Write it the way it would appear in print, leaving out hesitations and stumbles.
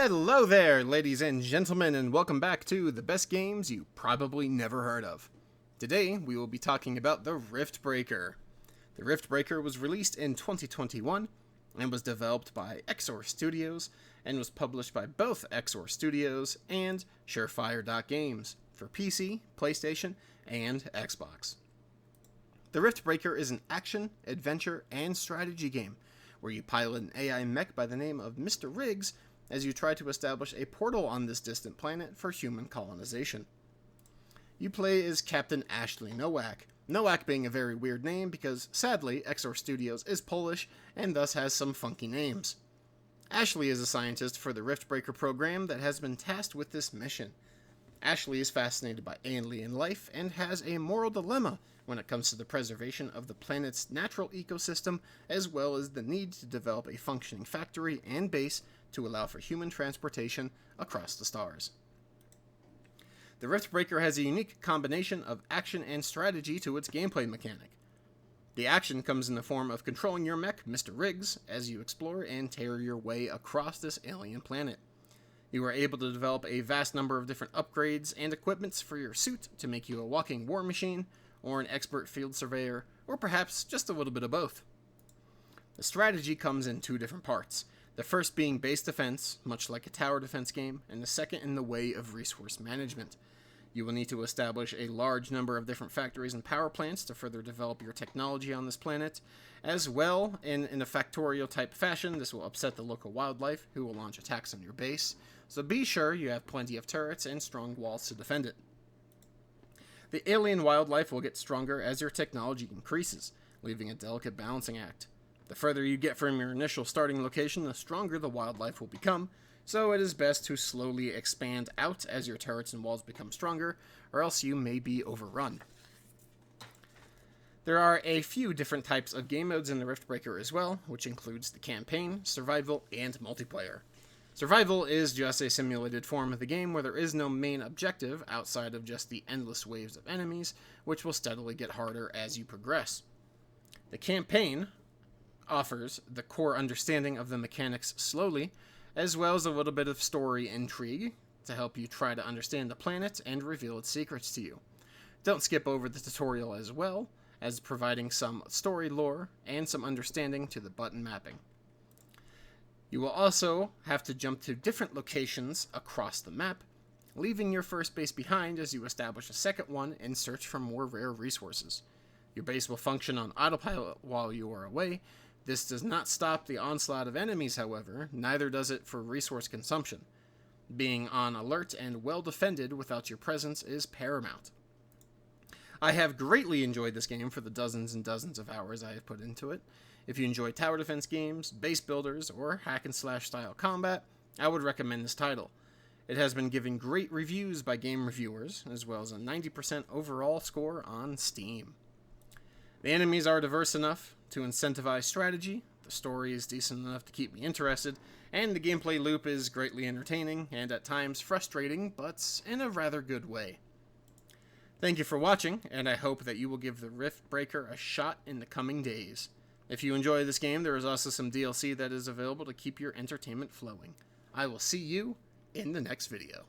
Hello there, ladies and gentlemen, and welcome back to the best games you probably never heard of. Today, we will be talking about the Riftbreaker. The Riftbreaker was released in 2021 and was developed by Exor Studios and was published by both Exor Studios and Surefire.Games for PC, PlayStation, and Xbox. The Riftbreaker is an action, adventure, and strategy game where you pilot an AI mech by the name of Mr. Riggs as you try to establish a portal on this distant planet for human colonization. You play as Captain Ashley Nowak, Nowak being a very weird name because, sadly, Exor Studios is Polish and thus has some funky names. Ashley is a scientist for the Riftbreaker program that has been tasked with this mission. Ashley is fascinated by alien life and has a moral dilemma when it comes to the preservation of the planet's natural ecosystem, as well as the need to develop a functioning factory and base to allow for human transportation across the stars. The Riftbreaker has a unique combination of action and strategy to its gameplay mechanic. The action comes in the form of controlling your mech, Mr. Riggs, as you explore and tear your way across this alien planet. You are able to develop a vast number of different upgrades and equipments for your suit to make you a walking war machine, or an expert field surveyor, or perhaps just a little bit of both. The strategy comes in two different parts, the first being base defense, much like a tower defense game, and the second in the way of resource management. You will need to establish a large number of different factories and power plants to further develop your technology on this planet. As well, in a factorial type fashion, this will upset the local wildlife, who will launch attacks on your base, so be sure you have plenty of turrets and strong walls to defend it. The alien wildlife will get stronger as your technology increases, leaving a delicate balancing act. The further you get from your initial starting location, the stronger the wildlife will become, so it is best to slowly expand out as your turrets and walls become stronger, or else you may be overrun. There are a few different types of game modes in the Riftbreaker as well, which includes the campaign, survival, and multiplayer. Survival is just a simulated form of the game where there is no main objective outside of just the endless waves of enemies, which will steadily get harder as you progress. The campaign offers the core understanding of the mechanics slowly, as well as a little bit of story intrigue to help you try to understand the planet and reveal its secrets to you. Don't skip over the tutorial as well, as providing some story lore and some understanding to the button mapping. You will also have to jump to different locations across the map, leaving your first base behind as you establish a second one and search for more rare resources. Your base will function on autopilot while you are away. This does not stop the onslaught of enemies, however, neither does it for resource consumption. Being on alert and well defended without your presence is paramount. I have greatly enjoyed this game for the dozens and dozens of hours I have put into it. If you enjoy tower defense games, base builders, or hack and slash style combat, I would recommend this title. It has been given great reviews by game reviewers, as well as a 90% overall score on Steam. The enemies are diverse enough to incentivize strategy, the story is decent enough to keep me interested, and the gameplay loop is greatly entertaining and at times frustrating, but in a rather good way. Thank you for watching, and I hope that you will give the Riftbreaker a shot in the coming days. If you enjoy this game, there is also some DLC that is available to keep your entertainment flowing. I will see you in the next video.